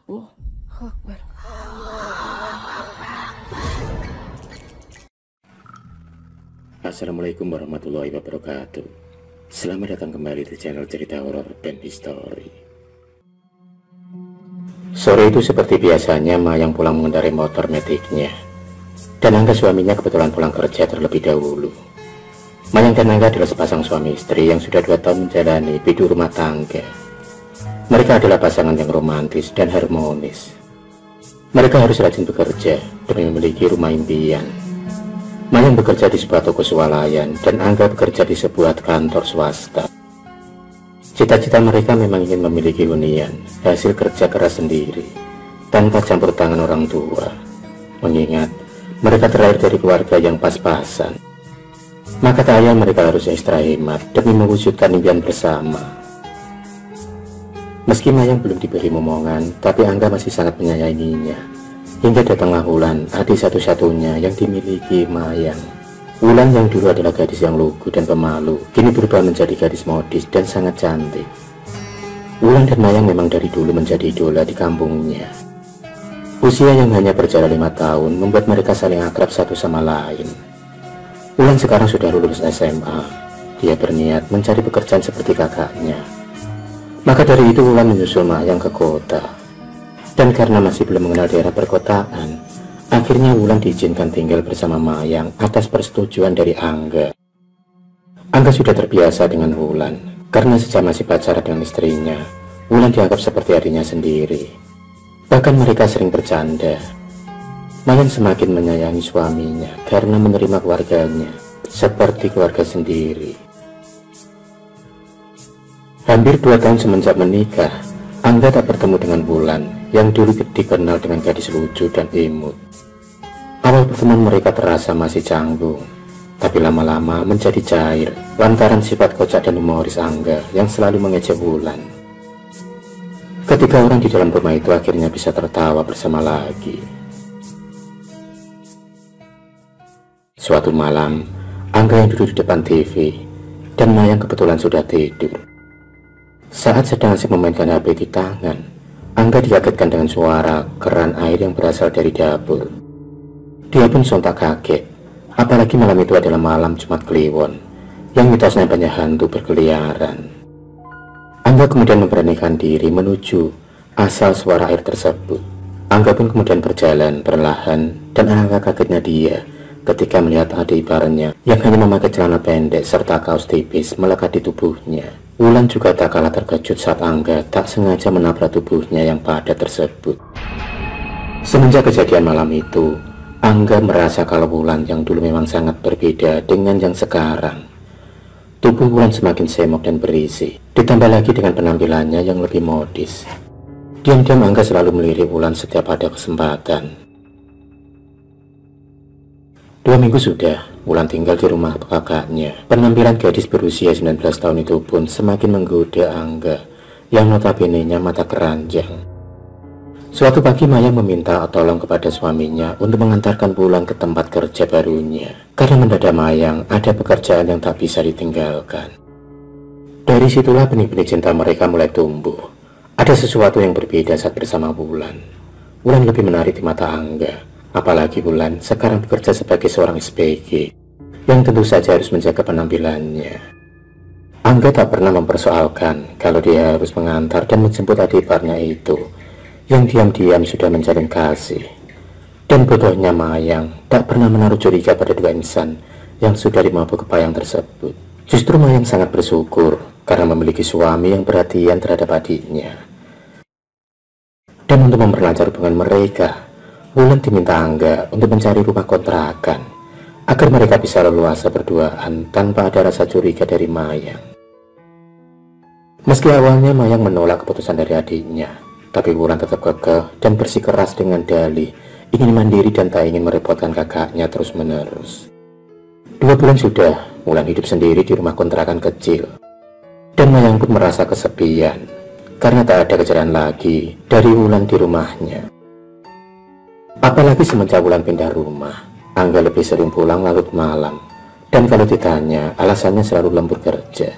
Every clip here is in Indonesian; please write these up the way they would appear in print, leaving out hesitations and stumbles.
Oh, Akbar. Assalamualaikum warahmatullahi wabarakatuh. Selamat datang kembali di channel cerita horor dan history. Sore itu seperti biasanya Mayang pulang mengendarai motor metiknya, dan Angga suaminya kebetulan pulang kerja terlebih dahulu. Mayang dan Angga adalah sepasang suami istri yang sudah 2 tahun menjalani hidup rumah tangga. Mereka adalah pasangan yang romantis dan harmonis. Mereka harus rajin bekerja demi memiliki rumah impian. Mayang bekerja di sebuah toko swalayan dan Angga bekerja di sebuah kantor swasta. Cita-cita mereka memang ingin memiliki hunian hasil kerja keras sendiri, tanpa campur tangan orang tua. Mengingat mereka terlahir dari keluarga yang pas-pasan, maka tak ayal mereka harus ekstra hemat demi mewujudkan impian bersama. Meski Mayang belum diberi momongan, tapi Angga masih sangat menyayanginya. Hingga datanglah Wulan, adik satu-satunya yang dimiliki Mayang. Wulan yang dulu adalah gadis yang lugu dan pemalu, kini berubah menjadi gadis modis dan sangat cantik. Wulan dan Mayang memang dari dulu menjadi idola di kampungnya. Usia yang hanya berjalan 5 tahun membuat mereka saling akrab satu sama lain. Wulan sekarang sudah lulus SMA. Dia berniat mencari pekerjaan seperti kakaknya. Maka dari itu Wulan menyusul Mayang ke kota. Dan karena masih belum mengenal daerah perkotaan, akhirnya Wulan diizinkan tinggal bersama Mayang atas persetujuan dari Angga. Angga sudah terbiasa dengan Wulan, karena sejak masih pacaran dengan istrinya, Wulan dianggap seperti adiknya sendiri. Bahkan mereka sering bercanda. Mayang semakin menyayangi suaminya karena menerima keluarganya seperti keluarga sendiri. Hampir 2 tahun semenjak menikah, Angga tak bertemu dengan Wulan yang dulu dikenal dengan gadis lucu dan imut. Awal pertemuan mereka terasa masih canggung, tapi lama-lama menjadi cair lantaran sifat kocak dan humoris Angga yang selalu mengejek Wulan. Ketika orang di dalam rumah itu akhirnya bisa tertawa bersama lagi. Suatu malam, Angga yang duduk di depan TV dan Mayang kebetulan sudah tidur. Saat sedang asik memainkan HP di tangan, Angga dikagetkan dengan suara keran air yang berasal dari dapur. Dia pun sontak kaget, apalagi malam itu adalah malam Jumat Kliwon, yang mitosnya banyak hantu berkeliaran. Angga kemudian memberanikan diri menuju asal suara air tersebut. Angga pun kemudian berjalan perlahan, dan alangkah kagetnya dia ketika melihat adik iparnya yang hanya memakai celana pendek serta kaos tipis melekat di tubuhnya. Wulan juga tak kalah terkejut saat Angga tak sengaja menabrak tubuhnya yang padat tersebut. Semenjak kejadian malam itu, Angga merasa kalau Wulan yang dulu memang sangat berbeda dengan yang sekarang. Tubuh Wulan semakin semok dan berisi, ditambah lagi dengan penampilannya yang lebih modis. Diam-diam Angga selalu melirik Wulan setiap ada kesempatan. 2 minggu sudah Wulan tinggal di rumah kakaknya. Penampilan gadis berusia 19 tahun itu pun semakin menggoda Angga yang notabene-nya mata keranjang. Suatu pagi Mayang meminta tolong kepada suaminya untuk mengantarkan Wulan ke tempat kerja barunya, karena mendadak Mayang ada pekerjaan yang tak bisa ditinggalkan. Dari situlah benih-benih cinta mereka mulai tumbuh. Ada sesuatu yang berbeda saat bersama Wulan. Wulan lebih menarik di mata Angga. Apalagi Wulan sekarang bekerja sebagai seorang SPG yang tentu saja harus menjaga penampilannya. Angga tak pernah mempersoalkan kalau dia harus mengantar dan menjemput adik iparnya itu yang diam-diam sudah menjalin kasih. Dan bodohnya Mayang tak pernah menaruh curiga pada 2 insan yang sudah dimabuk kepayang tersebut. Justru Mayang sangat bersyukur karena memiliki suami yang perhatian terhadap adiknya. Dan untuk memperlancar hubungan mereka, Wulan diminta Angga untuk mencari rumah kontrakan agar mereka bisa leluasa berduaan tanpa ada rasa curiga dari Mayang. Meski awalnya Mayang menolak keputusan dari adiknya, tapi Wulan tetap kekeh dan bersikeras dengan dalih ingin mandiri dan tak ingin merepotkan kakaknya terus-menerus. 2 bulan sudah Wulan hidup sendiri di rumah kontrakan kecil, dan Mayang pun merasa kesepian karena tak ada kerjaan lagi dari Wulan di rumahnya. Apalagi semenjak Wulan pindah rumah, Angga lebih sering pulang larut malam, dan kalau ditanya, alasannya selalu lembur kerja.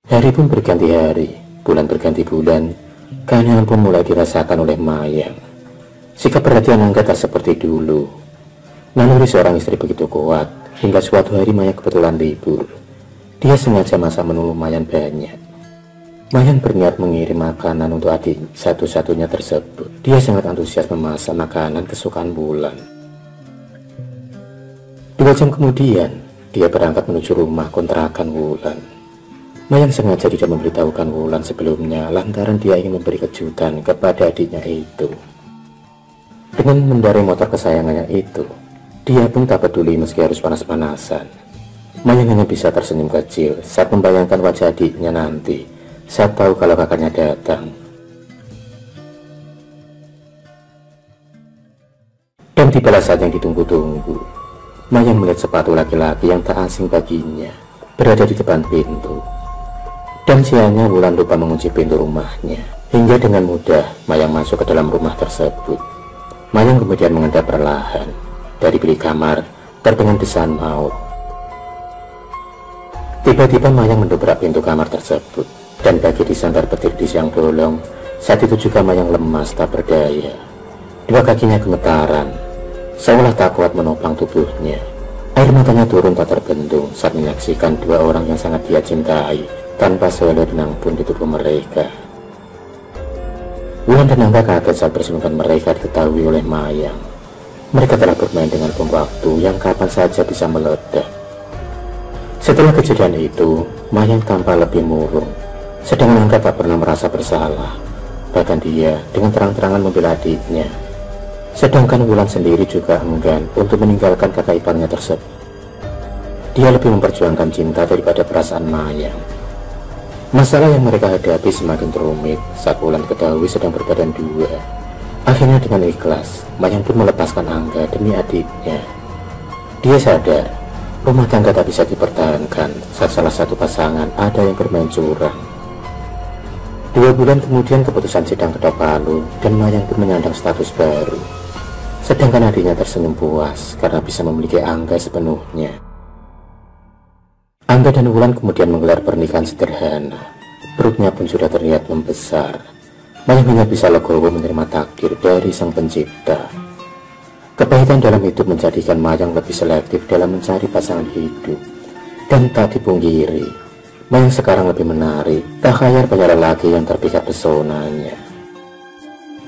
Hari pun berganti hari, bulan berganti bulan, Keanehan pun mulai dirasakan oleh Mayang. Sikap perhatian Angga tak seperti dulu. Naluri seorang istri begitu kuat, hingga suatu hari Mayang kebetulan libur. Dia sengaja masak menu lumayan banyak. Mayang berniat mengirim makanan untuk adik satu-satunya tersebut. Dia sangat antusias memasak makanan kesukaan Wulan. 2 jam kemudian, dia berangkat menuju rumah kontrakan Wulan. Mayang sengaja tidak memberitahukan Wulan sebelumnya lantaran dia ingin memberi kejutan kepada adiknya itu. Dengan mengendarai motor kesayangannya itu, dia pun tak peduli meski harus panas-panasan. Mayang hanya bisa tersenyum kecil saat membayangkan wajah adiknya nanti saat tahu kalau kakaknya datang. Dan tibalah saat yang ditunggu-tunggu. Mayang melihat sepatu laki-laki yang tak asing baginya berada di depan pintu. Dan sialnya Wulan lupa mengunci pintu rumahnya. Hingga dengan mudah Mayang masuk ke dalam rumah tersebut. Mayang kemudian mengendap perlahan. Dari bilik kamar terdengar desahan maut. Tiba-tiba Mayang mendobrak pintu kamar tersebut. Dan bagi disandar petir di siang bolong, saat itu juga Mayang lemas tak berdaya. 2 kakinya gemetaran, seolah tak kuat menopang tubuhnya. Air matanya turun tak terbendung saat menyaksikan 2 orang yang sangat dia cintai tanpa sehelai benang pun di tubuh mereka. Wulan dan Angga kaget saat perselingkuhan mereka diketahui oleh Mayang. Mereka telah bermain dengan bom waktu yang kapan saja bisa meledak. Setelah kejadian itu, Mayang tampak lebih murung. Sedangkan Angga tak pernah merasa bersalah. Bahkan dia dengan terang-terangan membela adiknya. Sedangkan Wulan sendiri juga enggan untuk meninggalkan kakak iparnya tersebut. Dia lebih memperjuangkan cinta daripada perasaan Mayang. Masalah yang mereka hadapi semakin rumit saat Wulan diketahui sedang berbadan 2. Akhirnya dengan ikhlas, Mayang pun melepaskan Angga demi adiknya. Dia sadar, rumah tangga tak bisa dipertahankan saat salah satu pasangan ada yang bermain curang. 2 bulan kemudian keputusan sidang ketok palu dan Mayang pun menyandang status baru. Sedangkan adiknya tersenyum puas karena bisa memiliki Angga sepenuhnya. Angga dan Wulan kemudian menggelar pernikahan sederhana. Perutnya pun sudah terlihat membesar. Mayang hanya bisa legowo menerima takdir dari Sang Pencipta. Kepahitan dalam hidup menjadikan Mayang lebih selektif dalam mencari pasangan hidup. Dan tak dipungkiri, Mayang sekarang lebih menarik, tak kaya banyak lelaki yang terpikat pesonanya.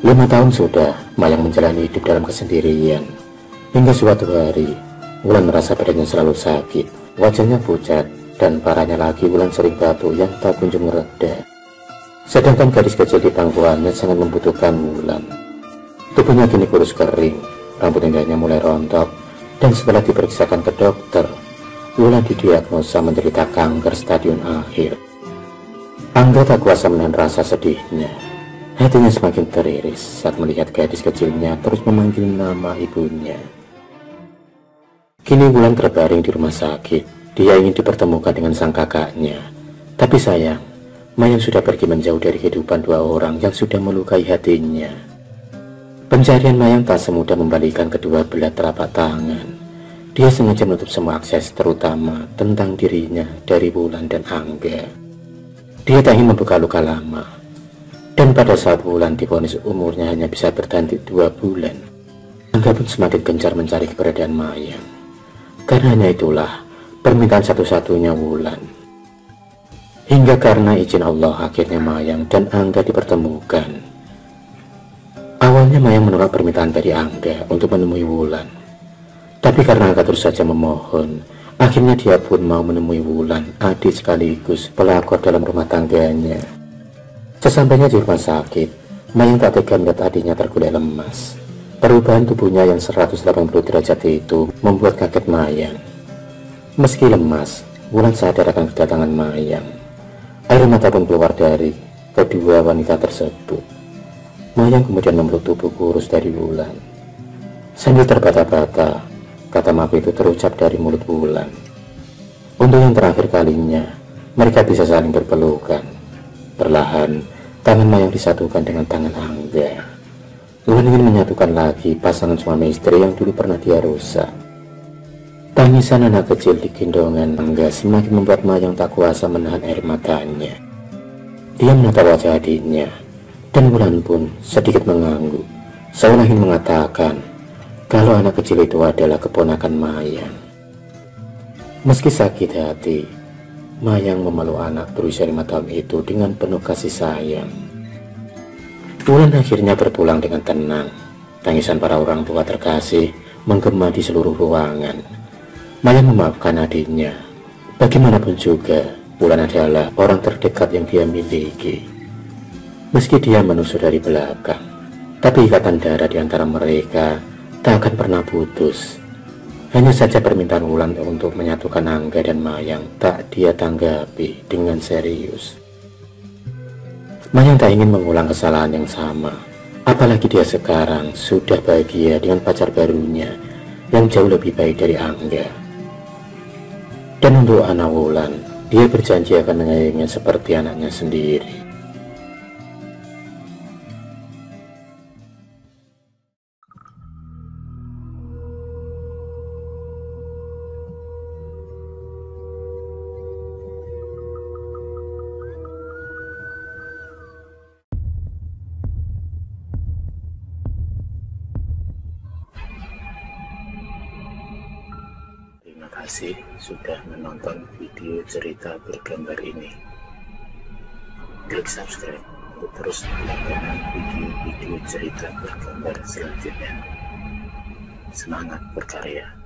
5 tahun sudah Mayang menjalani hidup dalam kesendirian. Hingga suatu hari, Wulan merasa badannya selalu sakit, wajahnya pucat, dan parahnya lagi Wulan sering batuk yang tak kunjung mereda. Sedangkan gadis kecil di pangkuannya sangat membutuhkan Wulan. Tubuhnya kini kurus kering, rambut indahnya mulai rontok, dan setelah diperiksakan ke dokter, Wulan didiagnosa menderita kanker stadium akhir. Angga tak kuasa menahan rasa sedihnya. Hatinya semakin teriris saat melihat gadis kecilnya terus memanggil nama ibunya. Kini Wulan terbaring di rumah sakit. Dia ingin dipertemukan dengan sang kakaknya. Tapi sayang, Mayang sudah pergi menjauh dari kehidupan 2 orang yang sudah melukai hatinya. Pencarian Mayang tak semudah membalikan kedua belah telapak tangan. Dia sengaja menutup semua akses terutama tentang dirinya dari Wulan dan Angga. Dia tak ingin membuka luka lama. Dan pada saat Wulan divonis umurnya hanya bisa bertahan 2 bulan, Angga pun semakin gencar mencari keberadaan Mayang. Karena hanya itulah permintaan satu-satunya Wulan. Hingga karena izin Allah akhirnya Mayang dan Angga dipertemukan. Awalnya Mayang menolak permintaan dari Angga untuk menemui Wulan. Tapi karena Angga terus saja memohon, akhirnya dia pun mau menemui Wulan, adik sekaligus pelakor dalam rumah tangganya. Sesampainya di rumah sakit, Mayang tak tega melihat adiknya tergulai lemas. Perubahan tubuhnya yang 180 derajat itu membuat kaget Mayang. Meski lemas, Wulan sadar akan kedatangan Mayang. Air mata pun keluar dari kedua wanita tersebut. Mayang kemudian memeluk tubuh kurus dari Wulan. Sambil terbata-bata, kata maaf itu terucap dari mulut Wulan. Untuk yang terakhir kalinya, mereka bisa saling berpelukan. Perlahan, tangan Mayang disatukan dengan tangan Angga. Wulan ingin menyatukan lagi pasangan suami istri yang dulu pernah dia rusak. Tangisan anak kecil di gendongan Angga semakin membuat Mayang tak kuasa menahan air matanya. Dia menatap wajah adiknya, Dan Wulan pun sedikit mengangguk, seolah ingin mengatakan kalau anak kecil itu adalah keponakan Mayang. Meski sakit hati, Mayang memeluk anak berusia 5 tahun itu dengan penuh kasih sayang. Wulan akhirnya berpulang dengan tenang. Tangisan para orang tua terkasih menggema di seluruh ruangan. Mayang memaafkan adiknya. Bagaimanapun juga, Wulan adalah orang terdekat yang dia miliki. Meski dia menusuk dari belakang, tapi ikatan darah di antara mereka tak akan pernah putus. Hanya saja permintaan Wulan untuk menyatukan Angga dan Mayang tak dia tanggapi dengan serius. Mayang tak ingin mengulang kesalahan yang sama, apalagi dia sekarang sudah bahagia dengan pacar barunya yang jauh lebih baik dari Angga. Dan untuk anak Wulan, dia berjanji akan menyayanginya seperti anaknya sendiri. Terima kasih sudah menonton video cerita bergambar ini. Klik subscribe untuk terus mendapatkan video-video cerita bergambar selanjutnya. Semangat berkarya.